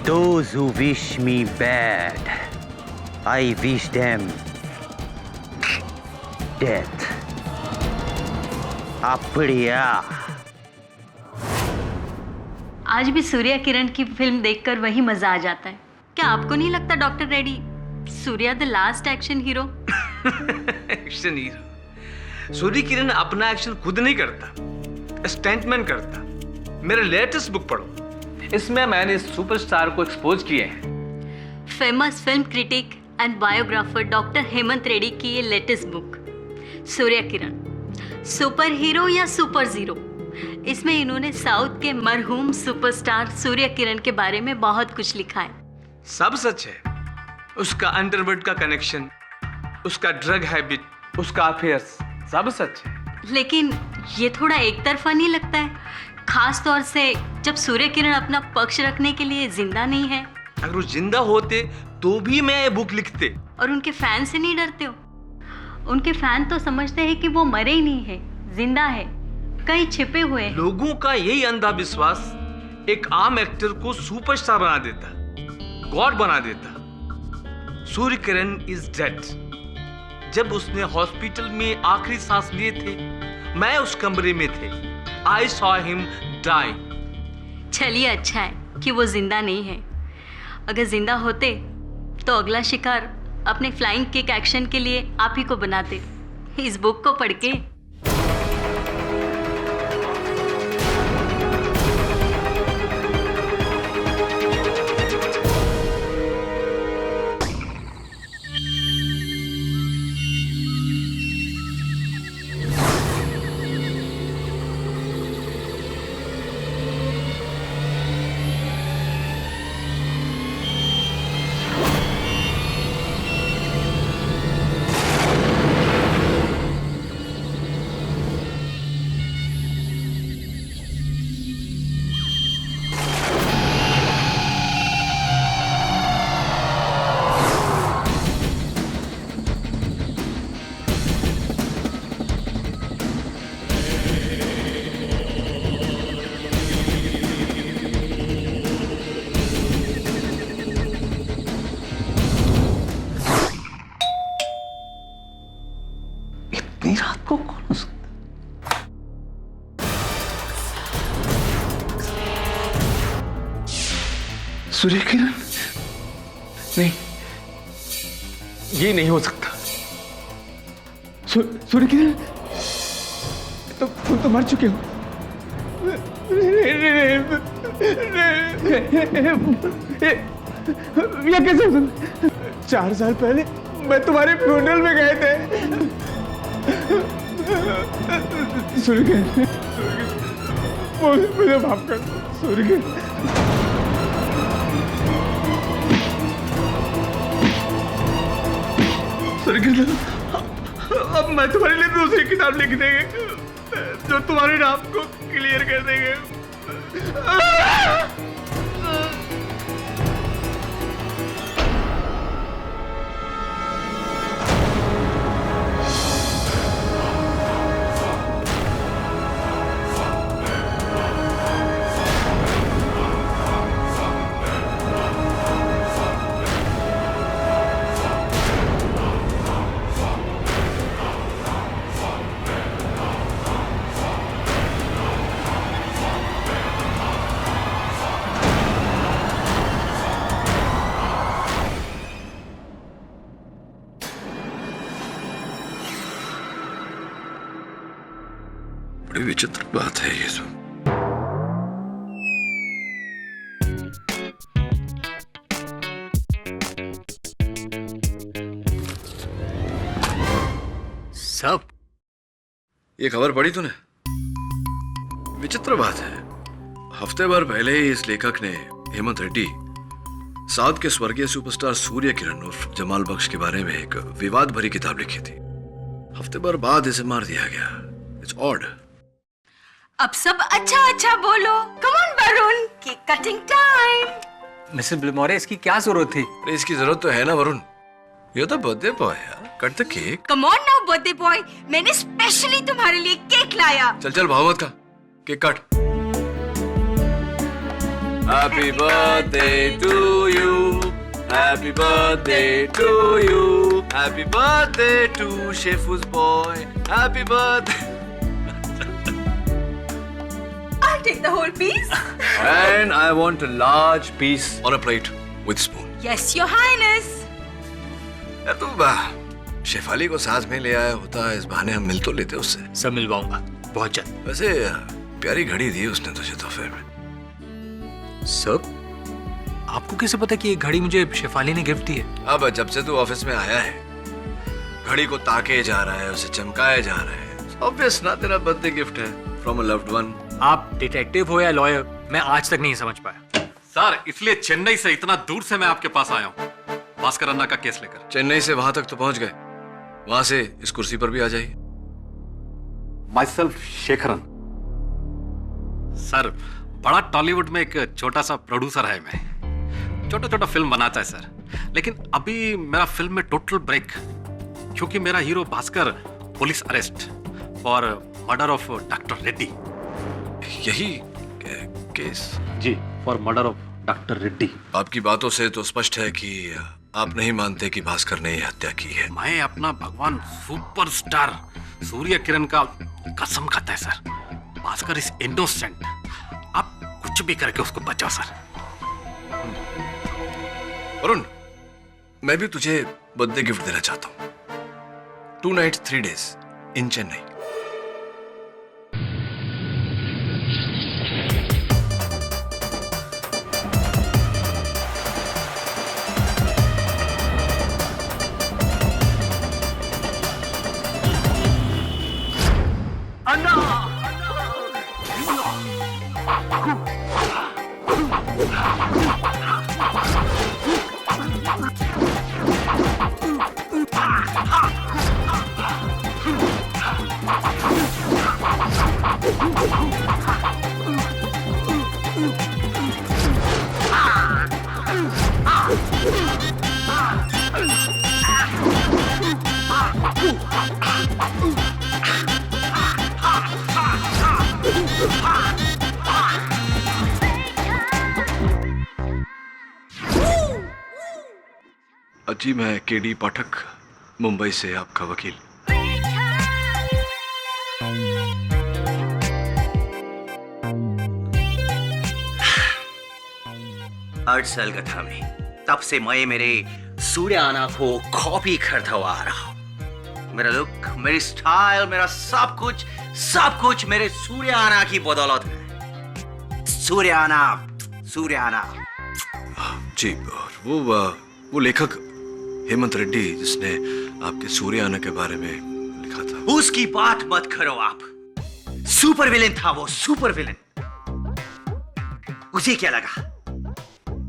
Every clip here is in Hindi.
Those who wish me bad, I wish them death. आपड़िया। आज भी सूर्या किरण की फिल्म देखकर वही मजा आ जाता है। क्या आपको नहीं लगता doctor Reddy, Suriya the last action hero? Action hero? Surya Kiran अपना एक्शन खुद नहीं करता, स्टंटमैन करता। मेरा लेटेस्ट बुक पढ़ो, इसमें मैंने सुपरस्टार को एक्सपोज किए हैं। Famous film critic and biographer doctor Hemant Reddy की ये लेटेस्ट बुक सूर्या किरण, सुपर हीरो या सुपर जीरो। इसमें इन्होंने साउथ के मरहूम सुपरस्टार सूर्या किरण के बारे में बहुत कुछ लिखा है। सब सच है। उसका अंडरवर्ल्ड का कनेक्शन, उसका ड्रग हैबिट, उसका अफेयर्स, सब सच है। लेकिन ये थोड़ा एक तरफा नहीं लगता है, खास तौर से जब सूर्य किरण अपना पक्ष रखने के लिए जिंदा नहीं है। अगर वो जिंदा होते तो भी मैं ये बुक लिखते। और उनके फैन से नहीं डरते हो? उनके फैन तो समझते हैं कि वो मरे ही नहीं है, जिंदा है, कहीं छिपे हुए हैं। लोगों का यही अंधा विश्वास एक आम एक्टर को सुपरस्टार बना देता, गॉड बना देता। Surya Kiran is dead. जब उसने हॉस्पिटल में आखिरी सांस लिए थे, मैं उस कमरे में थे। I saw him die. चलिए, अच्छा है कि वो जिंदा नहीं है। अगर जिंदा होते तो अगला शिकार अपने फ्लाइंग किक एक्शन के लिए आप ही को बनाते। इस बुक को पढ़ के इतनी रात को कौन हो सकता? सूर्य किरण? नहीं, ये नहीं हो सकता। सूर्य किरण, तुम तो मर चुके हो। ये कैसे हो सकता? 4 साल पहले मैं तुम्हारे फ्यूनरल में गए थे। सूर्य किरण, मुझे माफ कर दो। सूर्य किरण, अब मैं तुम्हारे लिए दूसरी किताब लिख देंगे जो तुम्हारे नाम को क्लियर कर देंगे। बड़ी विचित्र बात है ये तो। सब ये खबर पढ़ी तूने? विचित्र बात है, हफ्ते भर पहले ही इस लेखक ने हेमंत रेड्डी साउथ के स्वर्गीय सुपरस्टार सूर्य किरण उर्फ जमाल बख्श के बारे में एक विवाद भरी किताब लिखी थी। हफ्ते भर बाद इसे मार दिया गया। It's odd. अब सब अच्छा अच्छा बोलो। Come on Varun, cake cutting time. Mrs Bilimoria, इसकी क्या जरूरत थी? अरे इसकी जरूरत तो है ना वरुण, ये तो बर्थडे बॉय है, cut the cake. Come on now birthday boy, मैंने स्पेशली तुम्हारे लिए केक लाया। चल चल भाव मत का, केक काट। Happy birthday to you, happy birthday to you, happy birthday to Shefu's boy, happy birthday. I'll take the whole piece. And I want a large piece on a plate with spoon. Yes, your highness. यार तू शेफाली को साथ में ले आया होता, इस बहाने हम मिल तो लेते उससे। सब मिलवाऊंगा बहुत जल्द। वैसे प्यारी घड़ी दी उसने तुझे तोहफे में। सब आपको कैसे पता कि ये घड़ी मुझे शेफाली ने गिफ्ट दी है? अब जब से तू ऑफिस में आया है, घड़ी को ताके जा रहा है, उसे चमकाए जा रहा है। ऑब्वियस ना, तेरा बर्थडे गिफ्ट है फ्रॉम अ लव्ड वन। आप डिटेक्टिव हो या लॉयर, मैं आज तक नहीं समझ पाया। सर, इसलिए चेन्नई से इतना दूर से मैं आपके पास आया हूँ, भास्कर अन्ना का केस लेकर। चेन्नई से वहां तक तो पहुंच गए, वहां से इस कुर्सी पर भी आ जाइए। माइसेल्फ शेखरन। सर, बड़ा टॉलीवुड में एक छोटा सा प्रोड्यूसर है मैं, छोटा छोटा फिल्म बनाता है सर। लेकिन अभी मेरा फिल्म में टोटल ब्रेक, क्योंकि मेरा hero Bhaskar police arrest for murder of doctor Reddy. यही केस? जी, for murder of doctor Reddy. आपकी बातों से तो स्पष्ट है कि आप नहीं मानते कि भास्कर ने यह हत्या की है। मैं अपना भगवान सुपरस्टार सूर्य किरण का कसम खाता है सर, भास्कर इज इनोसेंट। आप कुछ भी करके उसको बचाओ सर। वरुण, मैं भी तुझे बर्थडे गिफ्ट देना चाहता हूं। 2 nights 3 days इन चेन्नई। जी, मैं केडी पाठक, मुंबई से आपका वकील। 8 साल का था मैं, तब से मैं मेरे सूर्य आना को कॉपी करता हुआ आ रहा हूं। मेरा लुक, मेरी स्टाइल, मेरा सब कुछ मेरे सूर्य आना की बदौलत है। सूर्य आना। जी, और वो लेखक हेमंत रेड्डी जिसने आपके सूर्य आना के बारे में लिखा था, उसकी बात मत करो आप। सुपर विलेन था वो, सुपर विलेन। उसे क्या लगा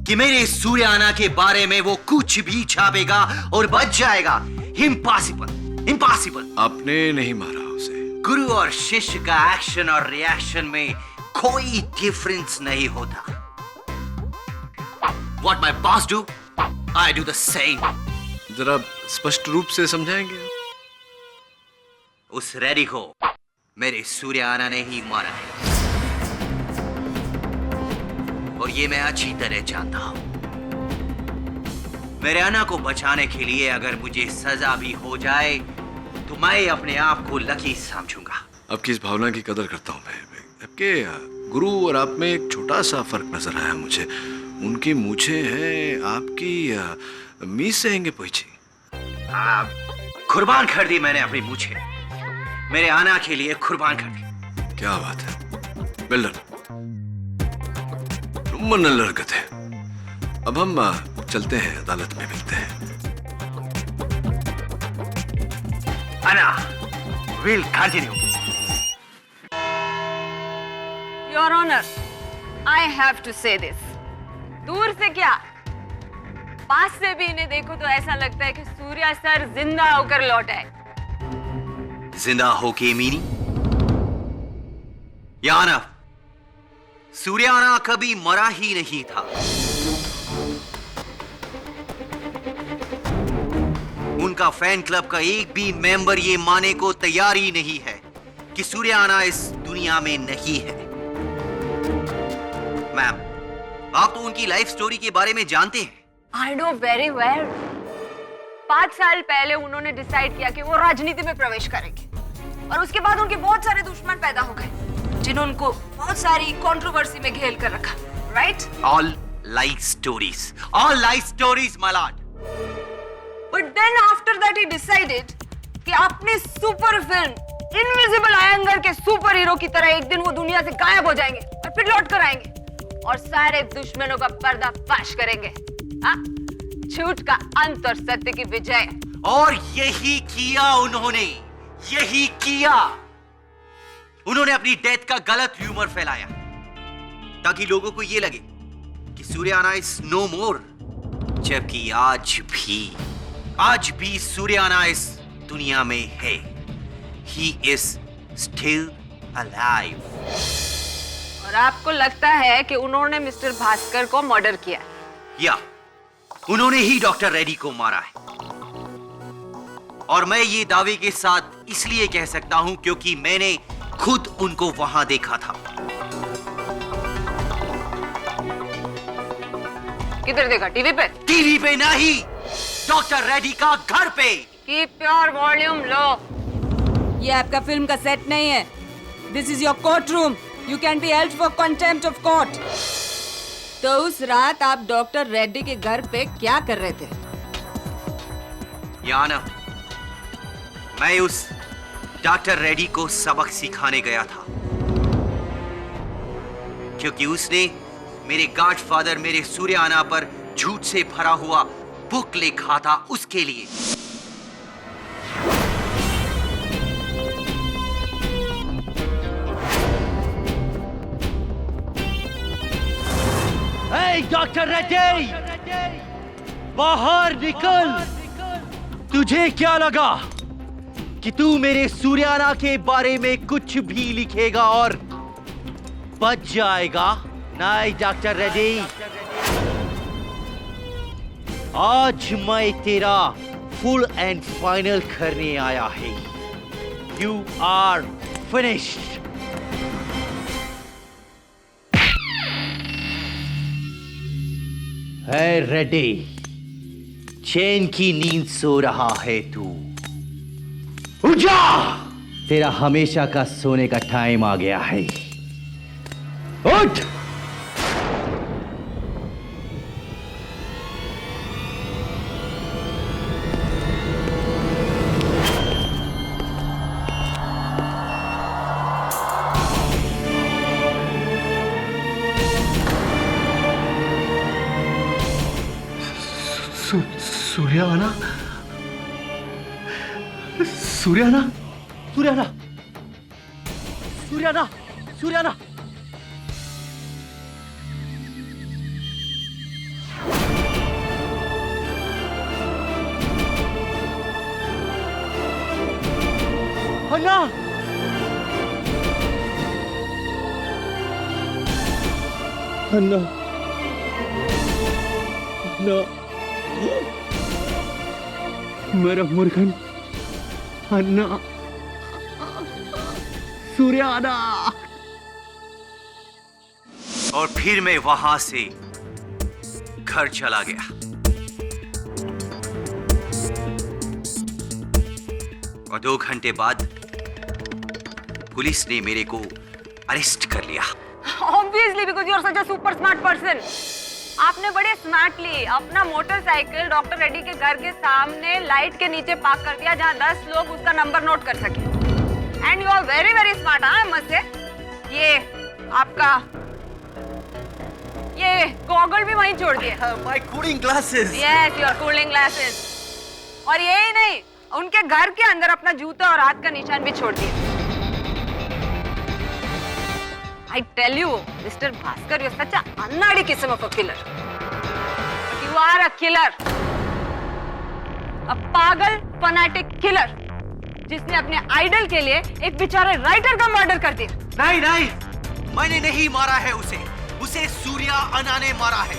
कि मेरे सूर्य आना के बारे में वो कुछ भी छापेगा और बच जाएगा? इम्पॉसिबल। आपने नहीं मारा उसे। गुरु और शिष्य का एक्शन और रिएक्शन में कोई डिफरेंस नहीं होता। What my boss do, I do the same. जरा स्पष्ट रूप से समझाएंगे? उस रेडी को मेरे सूर्य आना ने ही मारा है, और ये मैं अच्छी तरह जानता हूं। मेरे आना को बचाने के लिए अगर मुझे सजा भी हो जाए तो मैं अपने आप को लकी समझूंगा। आपकी इस भावना की कदर करता हूं मैं। आपके गुरु और आप में एक छोटा सा फर्क नजर आया मुझे। उनकी मूछें हैं, आपकी मीसे हैंगे पोइची। कुर्बान कर दी मैंने अपनी मूछें, मेरे आना के लिए कुर्बान कर दी। क्या बात है, वेल डन, ரொம்ப நல்ல हरकत है। अब हम चलते हैं, अदालत में मिलते हैं। Anna, we'll continue. Your Honor, I have to say this. दूर से क्या, पास से भी इन्हें देखो तो ऐसा लगता है कि सूर्या सर जिंदा होकर लौटा है। जिंदा होके मीनिंग? याना, सूर्याना कभी मरा ही नहीं था। उनका फैन क्लब का एक भी मेंबर ये मानने को तैयार ही नहीं है कि सूर्याना इस दुनिया में नहीं है। मैम, आप तो उनकी लाइफ स्टोरी के बारे में जानते हैं। I know very well. 5 साल पहले उन्होंने डिसाइड किया कि वो राजनीति में प्रवेश करेंगे और उसके बाद उनके बहुत सारे दुश्मन पैदा हो गए जिन्होंने उनको बहुत सारी कंट्रोवर्सी में घेर कर रखा, right? All lie stories, my lord. But then after that he decided कि अपनी सुपर फिल्म इनविजिबल आयंगर के सुपर हीरो की तरह एक दिन वो दुनिया से गायब हो जाएंगे और फिर लौट कर आएंगे और सारे दुश्मनों का पर्दाफाश करेंगे। हाँ? झूठ का अंत और सत्य की विजय। और यही किया उन्होंने, यही किया। उन्होंने अपनी डेथ का गलत र्यूमर फैलाया ताकि लोगों को यह लगे कि सूर्याना इज नो मोर, जबकि आज भी सूर्याना इस दुनिया में है। He is still alive. और आपको लगता है कि उन्होंने मिस्टर भास्कर को मर्डर किया? या उन्होंने ही डॉक्टर रेड्डी को मारा है। और मैं ये दावे के साथ इसलिए कह सकता हूं क्योंकि मैंने खुद उनको वहां देखा था। किधर देखा? टीवी पे? टीवी पे नहीं, डॉक्टर रेड्डी का घर पे। Keep your volume low. ये आपका फिल्म का सेट नहीं है। This is your court room. You can be held for contempt of court. तो उस रात आप डॉक्टर रेड्डी के घर पे क्या कर रहे थे? याना, मैं उस डॉक्टर रेड्डी को सबक सिखाने गया था क्योंकि उसने मेरे गॉडफादर मेरे सूर्याना पर झूठ से भरा हुआ बुक लिखा था उसके लिए। डॉक्टर रेड्डी, बाहर निकल। तुझे क्या लगा कि तू मेरे सूर्याना के बारे में कुछ भी लिखेगा और बच जाएगा? नहीं डॉक्टर रेड्डी, आज मैं तेरा फुल एंड फाइनल करने आया है। You are finished. है रेड्डी, चैन की नींद सो रहा है तू। उठ जा, तेरा हमेशा का सोने का टाइम आ गया है। उठ। सूर्याना, सूर्याना, सूर्याना, सूर्याना, सूर्याना। अन्ना, अन्ना, अन्ना, मेरा मुर्गन, अन्ना, सूर्याना। और फिर मैं वहां से घर चला गया। और 2 घंटे बाद पुलिस ने मेरे को अरेस्ट कर लिया। Obviously, because you are such a super smart person. आपने बड़े स्मार्टली अपना मोटरसाइकिल डॉक्टर रेड्डी के घर के सामने लाइट के नीचे पार्क कर दिया जहां 10 लोग उसका नंबर नोट कर सके। And you are very very smart, I must say. ये आपका ये गॉगल भी वहीं छोड़ दिए। My cooling glasses. Yes, your cooling glasses. और यही नहीं, उनके घर के अंदर अपना जूता और हाथ का निशान भी छोड़ दिए। I tell you, Mr. Bhaskar, you're such a unnadi kism of a killer. You are a killer. A पागल फनाटिक किलर जिसने अपने आइडल के लिए एक बेचारे राइटर का मर्डर कर दिया। नहीं नहीं, मैंने नहीं मारा है उसे सूर्या अन्ना ने मारा है।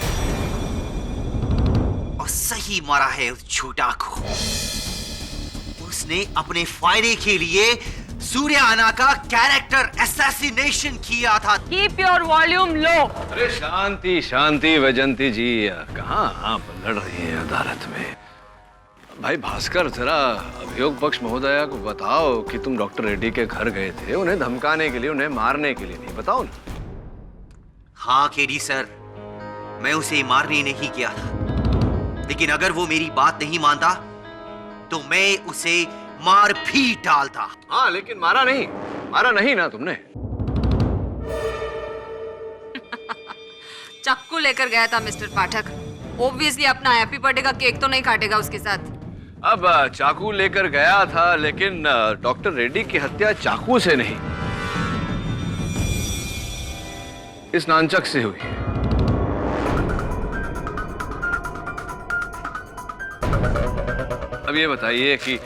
और सही मारा है उस झूठा को। उसने अपने फायदे के लिए सूर्या अन्ना का कैरेक्टर असैसिनेशन किया था। Keep your volume low. अरे शांति शांति वैजंती जी, कहाँ आप लड़ रही हैं अदालत में? भाई भास्कर, जरा अभियोग पक्ष महोदया को बताओ कि तुम डॉक्टर रेड्डी के घर गए थे उन्हें धमकाने के लिए, उन्हें मारने के लिए नहीं, बताओ ना। हाँ केडी सर, मैं उसे मारने नहीं किया था, लेकिन अगर वो मेरी बात नहीं मानता तो मैं उसे मार भी डालता। हाँ, लेकिन मारा नहीं ना तुमने। चक्कू लेकर गया था मिस्टर पाठक। ऑब्वियसली अपना हैप्पी बर्थडे का केक तो नहीं काटेगा उसके साथ। अब चाकू लेकर गया था, लेकिन डॉक्टर रेड्डी की हत्या चाकू से नहीं, इस नानचक से हुई। अब ये बताइए कि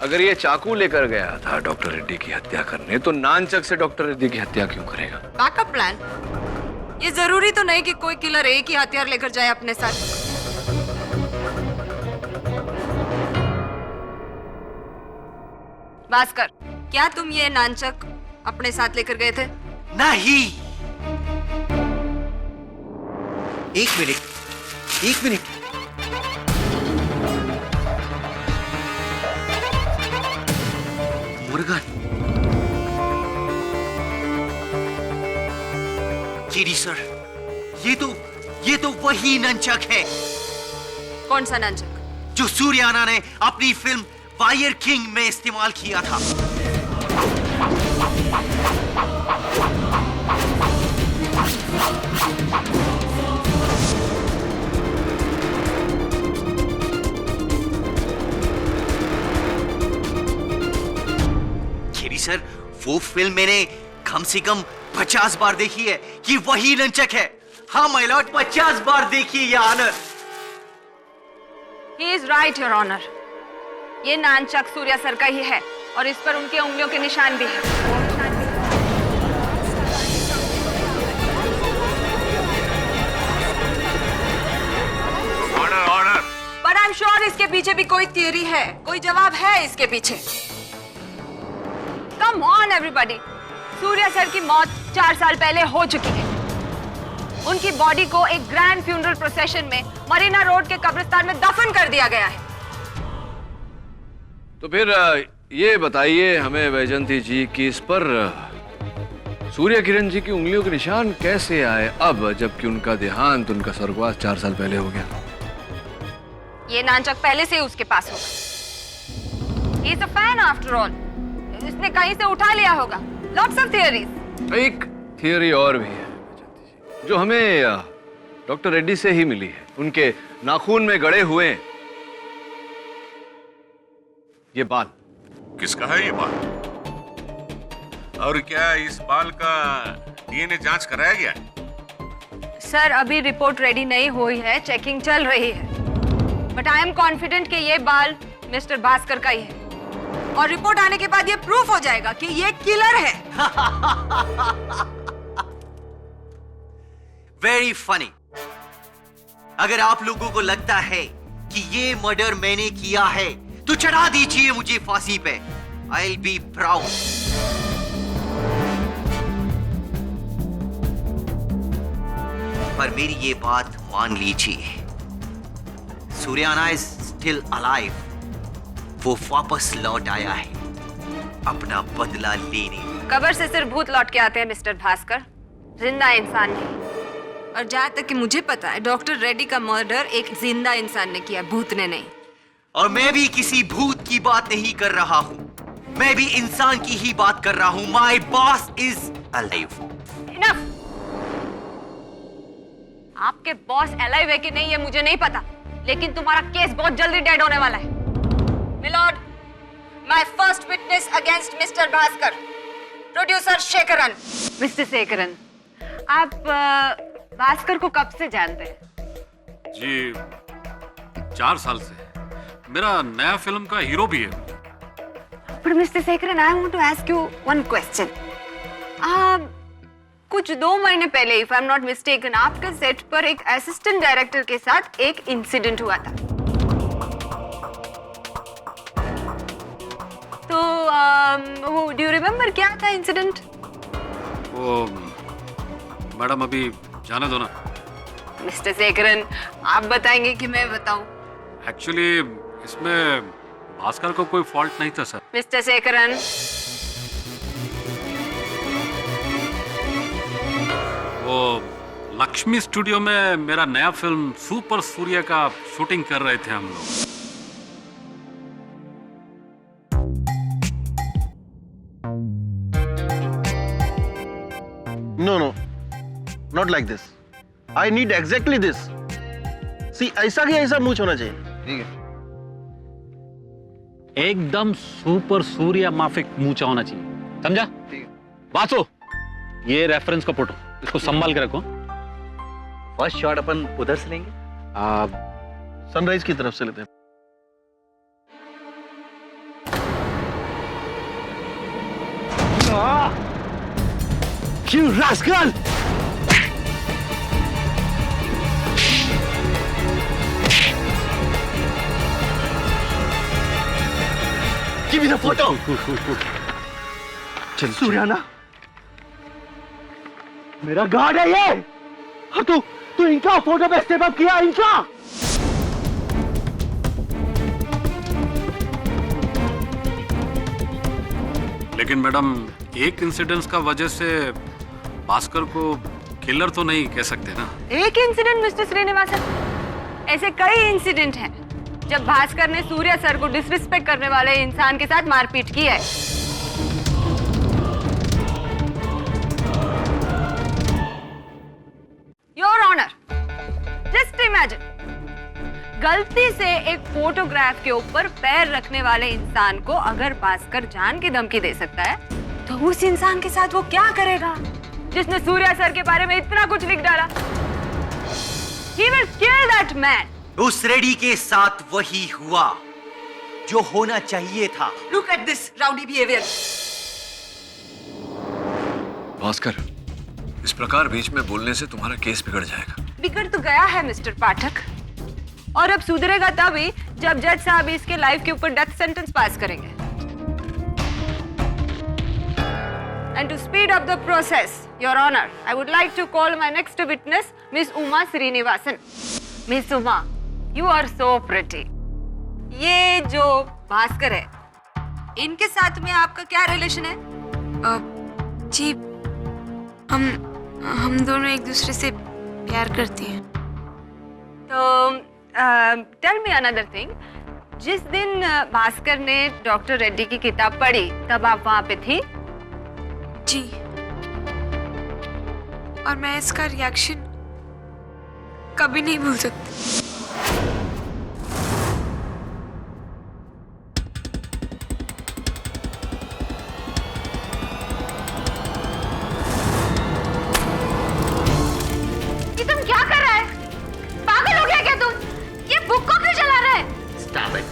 अगर ये चाकू लेकर गया था डॉक्टर रेड्डी की हत्या करने, तो नानचक से डॉक्टर रेड्डी की हत्या क्यों करेगा? Backup plan. ये जरूरी तो नहीं कि कोई किलर एक ही हथियार लेकर जाए अपने साथ। भास्कर, क्या तुम ये नानचक अपने साथ लेकर गए थे? नहीं। एक मिनट। मुर्गन, केडी सर, ये तो वही नंचक है। कौन सा नानचक? जो सूर्या अन्ना ने अपनी फिल्म फायर किंग में इस्तेमाल किया था। केडी सर, वो फिल्म मैंने कम से कम 50 बार देखी है कि वही नंचक है। हाँ माय लॉर्ड, 50 बार देखी है, honour. He is right, Your Honor. ये नानचक सूर्या सर का ही है और इस पर उनके उंगलियों के निशान भी हैं। ऑर्डर। But I'm sure इसके पीछे भी कोई थियरी है, कोई जवाब है इसके पीछे। Come on everybody, Surya sir की मौत 4 साल पहले हो चुकी है। उनकी बॉडी को एक ग्रैंड फ्यूनरल प्रोसेशन में मरीना रोड के कब्रिस्तान में दफन कर दिया गया है। तो फिर ये बताइए हमें वैजंती जी कि इस पर सूर्या किरण जी की उंगलियों के निशान कैसे आए अब, जबकि उनका देहांत, उनका स्वर्गवास 4 साल पहले हो गया? ये नानचक पहले से ही उसके पास होगा। He is a fan after all. इसने कहीं से उठा लिया होगा। Lots of theories. एक थियरी और भी है जो हमें डॉक्टर रेड्डी से ही मिली है। उनके नाखून में गड़े हुए ये बाल। किसका है ये बाल? और क्या इस बाल का डीएनए जांच कराया गया? सर, अभी रिपोर्ट रेडी नहीं हुई है, चेकिंग चल रही है। बट आई एम कॉन्फिडेंट कि ये बाल मिस्टर भास्कर का ही है और रिपोर्ट आने के बाद ये प्रूफ हो जाएगा कि ये किलर है। Very funny. अगर आप लोगों को लगता है कि ये मर्डर मैंने किया है तो चढ़ा दीजिए मुझे फांसी पे। I'll be proud. पर मेरी ये बात मान लीजिए, सूर्या अन्ना इज स्टिल अलाइव। वो वापस लौट आया है अपना बदला लेने। कब्र से सिर्फ भूत लौट के आते हैं मिस्टर भास्कर, जिंदा इंसान नहीं। और जहाँ तक कि मुझे पता है, डॉक्टर रेड्डी का मर्डर एक जिंदा इंसान ने किया, भूत ने नहीं। और मैं भी किसी भूत की बात नहीं कर रहा हूँ, मैं भी इंसान की ही बात कर रहा हूँ। My boss is alive. Enough. आपके बॉस अलाइव है कि नहीं ये मुझे नहीं पता, लेकिन तुम्हारा केस बहुत जल्दी डेड होने वाला है। Milord, my first witness against mister Bhaskar, producer Shekharan. Mister Shekharan, आप भास्कर को कब से जानते हैं? जी 4 साल से मेरा नया फिल्म का हीरो भी है। पर mister Shekharan, I want to ask you one question. कुछ 2 महीने पहले, if I am not mistaken, आपके सेट पर एक असिस्टेंट डायरेक्टर के साथ एक इंसिडेंट हुआ था। तो वो डू यू रिमेम्बर क्या था इंसिडेंट? वो मैडम अभी जाने दो ना। मिस्टर शेखरन, आप बताएंगे कि मैं बताऊं? एक्चुअली इसमें भास्कर को कोई फॉल्ट नहीं था सर। मिस्टर शेखरन, वो लक्ष्मी स्टूडियो में मेरा नया फिल्म सुपर सूर्य का शूटिंग कर रहे थे हम लोग। No, not like this. I need exactly this. See, ऐसा कि ऐसा मूछ होना चाहिए। ठीक है। एकदम सुपर सूर्य माफिक मूछा होना चाहिए, समझा? ठीक है। वासो, ये रेफरेंस का फोटो, इसको संभाल के रखो। फर्स्ट शॉट अपन उधर से लेंगे। सनराइज की तरफ से लेते हैं। You rascal! Give me the photo. चल सूर्याना, मेरा गार्ड है ये। और तू इनका फोटो पे स्टेप अप किया, इनका। लेकिन मैडम एक इंसिडेंस का वजह से भास्कर को किलर तो नहीं कह सकते ना। एक इंसिडेंट मिस्टर श्रीनिवासन, ऐसे कई इंसिडेंट हैं जब भास्कर ने सूर्य सर को डिसरिस्पेक्ट करने वाले इंसान के साथ मारपीट की है। योर ऑनर, जस्ट इमेजिन, गलती से एक फोटोग्राफ के ऊपर पैर रखने वाले इंसान को अगर भास्कर जान की धमकी दे सकता है, तो उस इंसान के साथ वो क्या करेगा जिसने सूर्या सर के बारे में इतना कुछ लिख डाला? He will kill that man. उस रेडी के साथ वही हुआ जो होना चाहिए था। Look at this rowdy behavior. Bhaskar, इस प्रकार बीच में बोलने से तुम्हारा केस बिगड़ जाएगा। बिगड़ तो गया है मिस्टर पाठक, और अब सुधरेगा तभी जब जज साहब इसके लाइफ के ऊपर डेथ सेंटेंस पास करेंगे। And to speed up the process, Your Honor, I would like to call my next witness, Miss Uma Srinivasan. Miss Uma, you are so pretty. ये जो भास्कर है, इनके साथ में आपका क्या रिलेशन है? जी, हम दोनों एक दूसरे से प्यार करती हैं। तो टेल मी अनदर थिंग, जिस दिन भास्कर ने डॉक्टर रेड्डी की किताब पढ़ी तब आप वहां पे थी? जी, और मैं इसका रिएक्शन कभी नहीं भूल सकती। ये तुम क्या कर रहा है? पागल हो गया क्या तुम? ये बुक को क्यों जला रहा है? Stop it.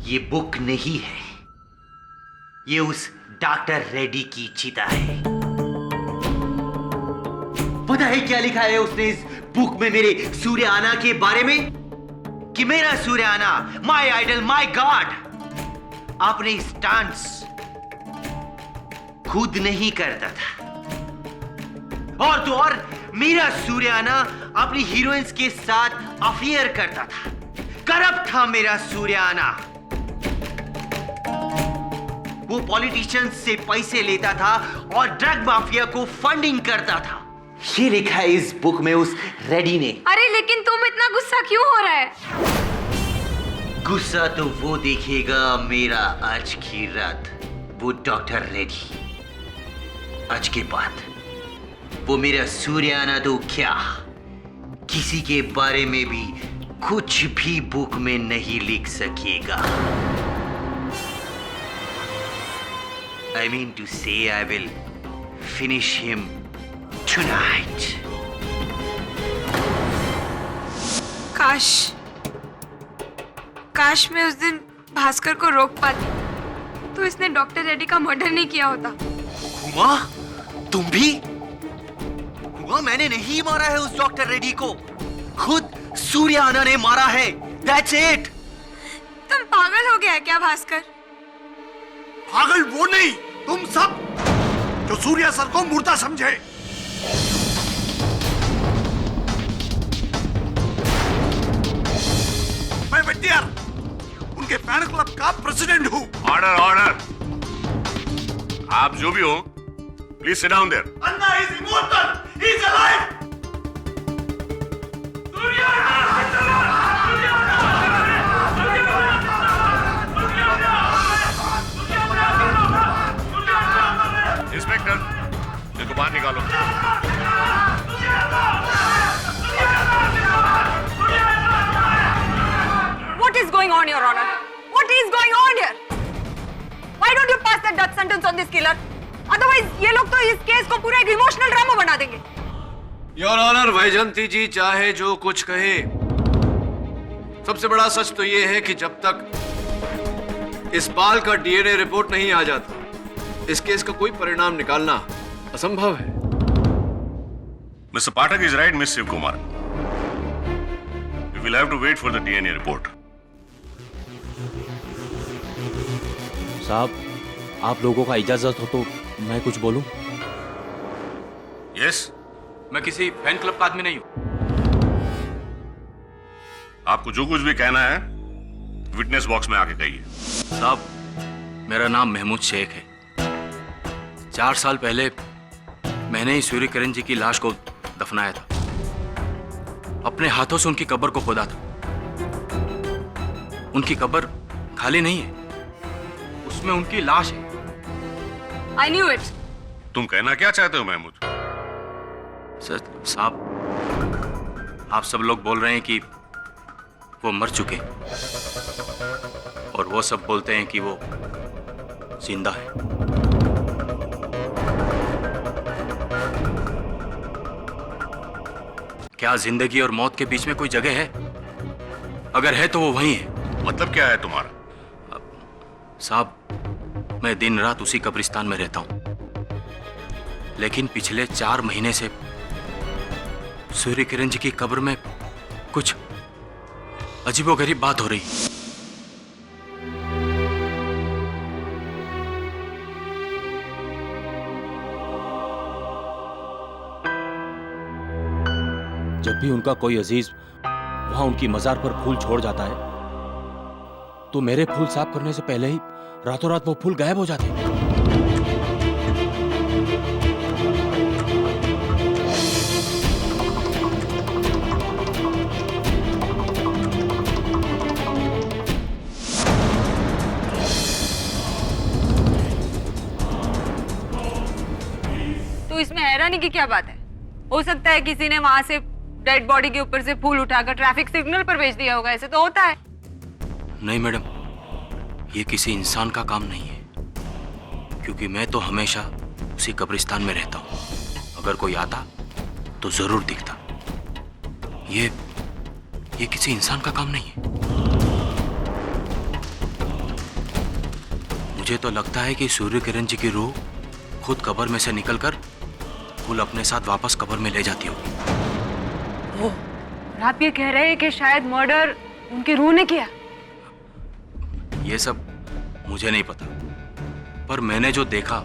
ये बुक नहीं है, ये उस डॉक्टर रेड्डी की चिता है। पता है क्या लिखा है उसने इस बुक में मेरे सूर्याना के बारे में? कि मेरा सूर्याना, माय आइडल, माय गॉड, अपने स्टंट्स खुद नहीं करता था, और तो और मेरा सूर्याना अपनी हीरोइंस के साथ अफेयर करता था। करप्ट था मेरा सूर्याना। वो पॉलिटिशियंस से पैसे लेता था और ड्रग माफिया को फंडिंग करता था। ये लिखा है इस बुक में उस रेड्डी ने। अरे लेकिन तुम इतना गुस्सा क्यों हो रहा है? गुस्सा तो वो देखेगा मेरा आज की रात, वो डॉक्टर रेड्डी। आज के बाद वो मेरा सूर्याना तो क्या किसी के बारे में भी कुछ भी बुक में नहीं लिख सकेगा। I mean to say I will finish him tonight. काश मैं उस दिन भास्कर को रोक पाती तो इसने डॉक्टर रेड्डी का मर्डर नहीं किया होता। हुआ? तुम भी? हुआ मैंने नहीं मारा है उस डॉक्टर रेड्डी को, खुद सूर्याना ने मारा है। That's it. तुम पागल हो गया है क्या भास्कर? पागल वो नहीं, तुम सब जो सूर्या सर को मुर्दा समझे। मैं वेट्टियार उनके फैन क्लब का प्रेसिडेंट हूँ। Order order. आप जो भी हो please sit down there. Anna is immortal, he is alive. Inspector, इनको बाहर निकालो। What is going on, Your Honor? What is going on here? Why don't you pass that death sentence on this killer? Otherwise, ये लोग तो इस केस को पूरा एक इमोशनल ड्रामा बना देंगे। योर ऑनर, वैजयंती जी चाहे जो कुछ कहे, सबसे बड़ा सच तो ये है कि जब तक इस पाल का डीएनए रिपोर्ट नहीं आ जाता, इस केस का कोई परिणाम निकालना असंभव है। Mister Pathak is right, miss Shiv Kumar. We will have to wait for the DNA report. साहब, आप लोगों का इजाजत हो तो मैं कुछ बोलूं? यस। मैं किसी फैन क्लब का आदमी नहीं हूं। आपको जो कुछ भी कहना है विटनेस बॉक्स में आके कहिए। साहब, मेरा नाम महमूद शेख है। 4 साल पहले मैंने ही सूर्य किरण जी की लाश को दफनाया था। अपने हाथों से उनकी कब्र को खोदा था। उनकी कब्र खाली नहीं है, उसमें उनकी लाश है। I knew it. तुम कहना क्या चाहते हो महमूद? सर साहब, आप सब लोग बोल रहे हैं कि वो मर चुके, और वो सब बोलते हैं कि वो जिंदा है। क्या जिंदगी और मौत के बीच में कोई जगह है? अगर है तो वो वहीं है। मतलब क्या है तुम्हारा? साहब, मैं दिन रात उसी कब्रिस्तान में रहता हूं, लेकिन पिछले 4 महीने से सूर्य किरण जी की कब्र में कुछ अजीबोगरीब बात हो रही। जब भी उनका कोई अजीज वहां उनकी मजार पर फूल छोड़ जाता है तो मेरे फूल साफ करने से पहले ही रातों रात वो फूल गायब हो जाते हैं। तो इसमें हैरानी की क्या बात है? हो सकता है किसी ने वहां से डेड बॉडी के ऊपर से फूल उठाकर ट्रैफिक सिग्नल पर भेज दिया होगा। ऐसे तो होता है। नहीं मैडम, ये किसी इंसान का काम नहीं है, क्योंकि मैं तो हमेशा उसी कब्रिस्तान में रहता हूं। अगर कोई आता तो जरूर दिखता। ये किसी इंसान का काम नहीं है। मुझे तो लगता है कि सूर्य किरण जी की रूह खुद कब्र में से निकलकर फूल अपने साथ वापस कब्र में ले जाती होगी। ओह, आप ये कह रहे हैं कि शायद मर्डर उनकी रूह ने किया? ये सब मुझे नहीं पता, पर मैंने जो देखा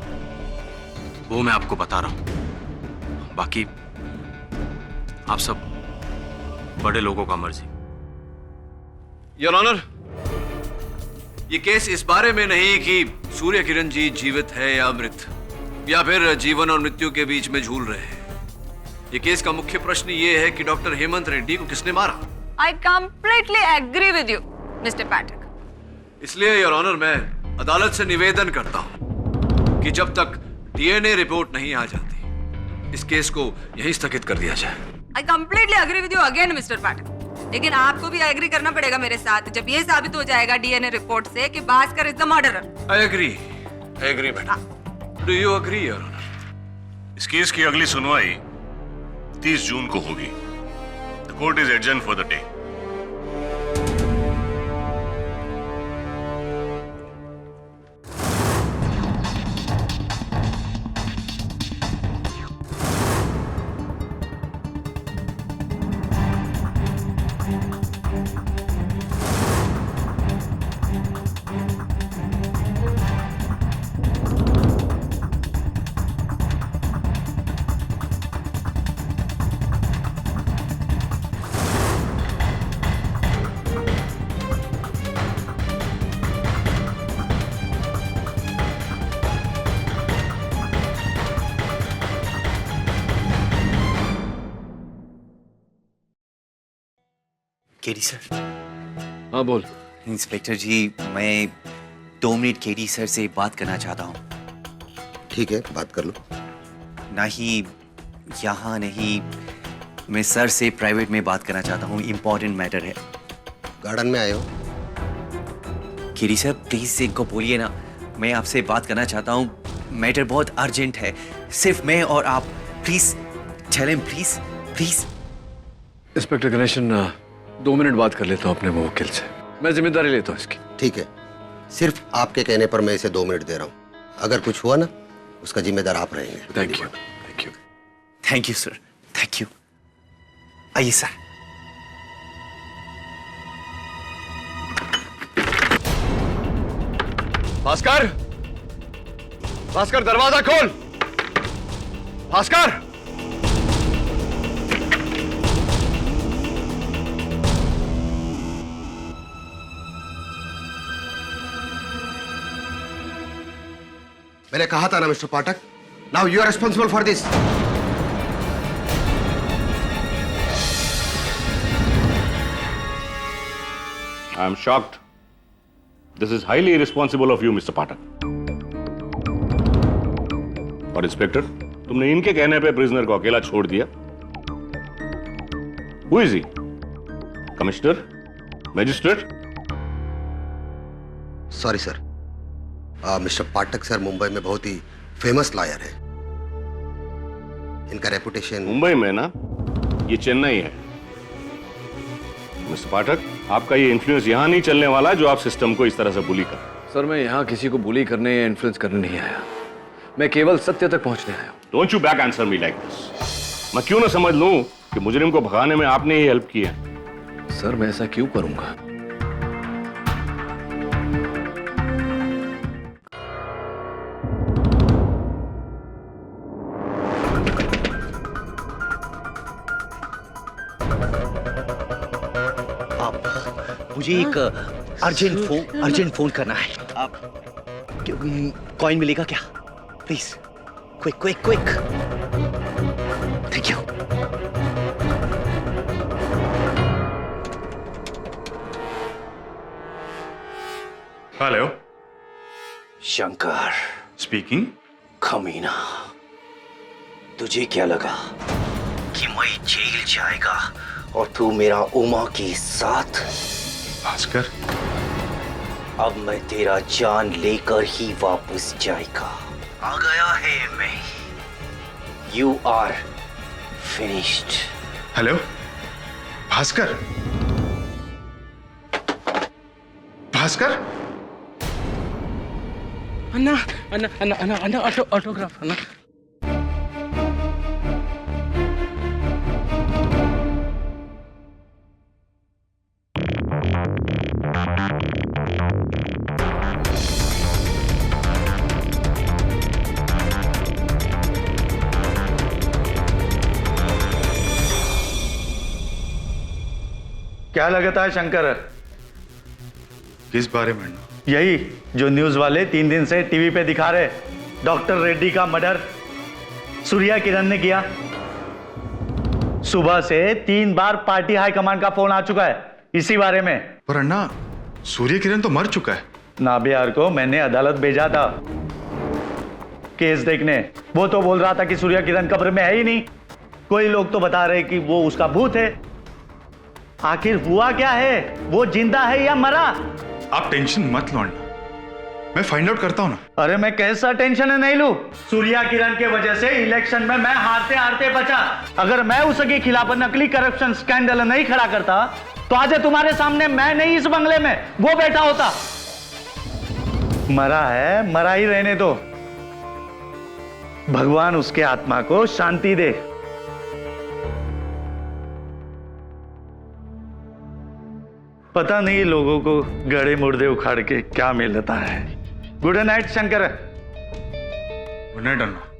वो मैं आपको बता रहा हूं। बाकी आप सब बड़े लोगों का मर्जी। योर ऑनर, ये केस इस बारे में नहीं कि सूर्य किरण जी जीवित है या मृत, या फिर जीवन और मृत्यु के बीच में झूल रहे हैं। ये केस का मुख्य प्रश्न ये है कि डॉक्टर हेमंत रेड्डी को किसने मारा। I completely agree with you mister Pathak. इसलिए योर ऑनर, मैं अदालत से निवेदन करता हूं कि जब तक डीएनए रिपोर्ट नहीं आ जाती, इस केस को यहीं स्थगित कर दिया जाए। I completely agree with you again mister Pathak, लेकिन आपको भी एग्री करना पड़ेगा मेरे साथ जब ये साबित हो जाएगा डीएनए रिपोर्ट से कि Bhaskar is the murderer. I agree madam. Do you agree your honour? इस केस की अगली सुनवाई 30 जून को होगी। The court is adjourn for the day. KD sir. हाँ बोल। इंस्पेक्टर जी, मैं 2 मिनट केडी सर से बात करना चाहता हूँ। ठीक है, बात कर लो। नहीं, यहाँ नहीं, मैं सर से प्राइवेट में बात करना चाहता हूँ, इम्पोर्टेंट मैटर है। गार्डन में आए हो? केडी सर प्लीज इनको बोलिए ना, मैं आपसे बात करना चाहता हूँ, मैटर बहुत अर्जेंट है, सिर्फ मैं और आप। Please tell him, please please. Inspector Ganeshan, 2 minute बात कर लेता हूँ अपने मुवक्किल से, मैं जिम्मेदारी लेता हूँ इसकी। ठीक है, सिर्फ आपके कहने पर मैं इसे 2 मिनट दे रहा हूँ। अगर कुछ हुआ ना, उसका जिम्मेदार आप रहेंगे। Thank you, thank you. Thank you sir, thank you. आइए सर। भास्कर, भास्कर दरवाजा खोल। भास्कर, मैंने कहा था ना mister Pathak, now you are responsible for this. I am shocked. This is highly irresponsible of you, Mr. Pathak. और इंस्पेक्टर, तुमने इनके कहने पे प्रिजनर को अकेला छोड़ दिया। Who is he? Commissioner? Magistrate? Sorry sir, mister Pathak sir Mumbai में बहुत ही फेमस लॉयर है। इनका रेपुटेशन मुंबई में ना, ये चेन्नई है। मिस्टर पाठक, आपका ये इन्फ्लुएंस यहां नहीं चलने वाला जो आप सिस्टम को इस तरह से बुली कर। सर, मैं यहाँ किसी को बुली करने या इन्फ्लुएंस करने नहीं आया, मैं केवल सत्य तक पहुंचने आया हूँ। Don't you back answer me like this. मैं क्यों ना समझ लूं कि मुजरिम को भगाने में आपने ही हेल्प की है। सर, मैं ऐसा क्यों करूंगा? मुझे एक अर्जेंट फोन करना है। आप कॉइन मिलेगा क्या? Please, quick quick quick. Thank you. Hello, Shankar speaking. कमीना, तुझे क्या लगा कि मैं जेल जाएगा और तू मेरा उमा के साथ? भास्कर, अब मैं तेरा जान लेकर ही वापस जाएगा। आ गया है मैं। You are finished. Hello Bhaskar, Bhaskar. Anna Anna Anna Anna Anna autograph Anna. क्या लगता है शंकर? किस बारे में? यही जो न्यूज वाले 3 दिन से टीवी पे दिखा रहे, डॉक्टर रेड्डी का मर्डर सूर्या किरण ने किया। सुबह से 3 बार पार्टी हाई कमांड का फोन आ चुका है इसी बारे में। पर अन्ना, सूर्य किरण तो मर चुका है। नाबियार को मैंने अदालत भेजा था केस देखने। वो तो बोल रहा था कि सूर्य किरण कब्र में है ही नहीं। कोई लोग तो बता रहे कि वो उसका भूत है। आखिर हुआ क्या है? वो जिंदा है या मरा? आप टेंशन मत लो अन्ना, मैं फाइंड आउट करता हूं ना। अरे मैं कैसा टेंशन नहीं लूं? सूर्या किरण के वजह से इलेक्शन में मैं हारते हारते बचा। अगर मैं उसके खिलाफ नकली करप्शन स्कैंडल नहीं खड़ा करता तो आज तुम्हारे सामने मैं नहीं इस बंगले में, वो बैठा होता। मरा है, मरा ही रहने दो। भगवान उसके आत्मा को शांति दे। पता नहीं लोगों को गड़े मुर्दे उखाड़ के क्या मिलता है। Good night Shankar. Good night Anna.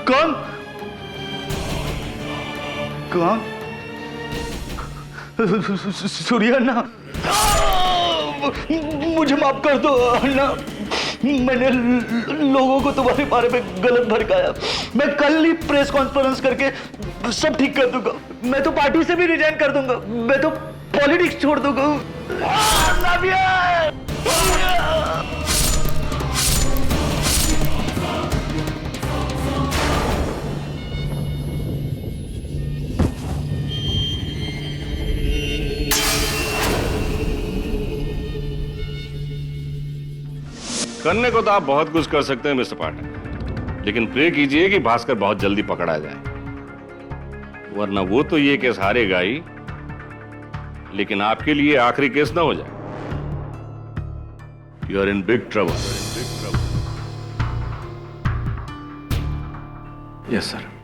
कौन? कौन? सूर्य अन्ना, मुझे माफ कर दो अन्ना। मैंने लोगों को तुम्हारे बारे में गलत भड़काया। मैं कल ही प्रेस कॉन्फ्रेंस करके सब ठीक कर दूंगा। मैं तो पार्टी से भी रिजाइन कर दूंगा। मैं तो पॉलिटिक्स छोड़ दूंगा। करने को तो आप बहुत कुछ कर सकते हैं मिस्टर पाठक, लेकिन प्रे कीजिए कि भास्कर बहुत जल्दी पकड़ा जाए, वरना वो तो ये केस हारेगा ही, लेकिन आपके लिए आखिरी केस ना हो जाए। You are in big trouble. Yes sir.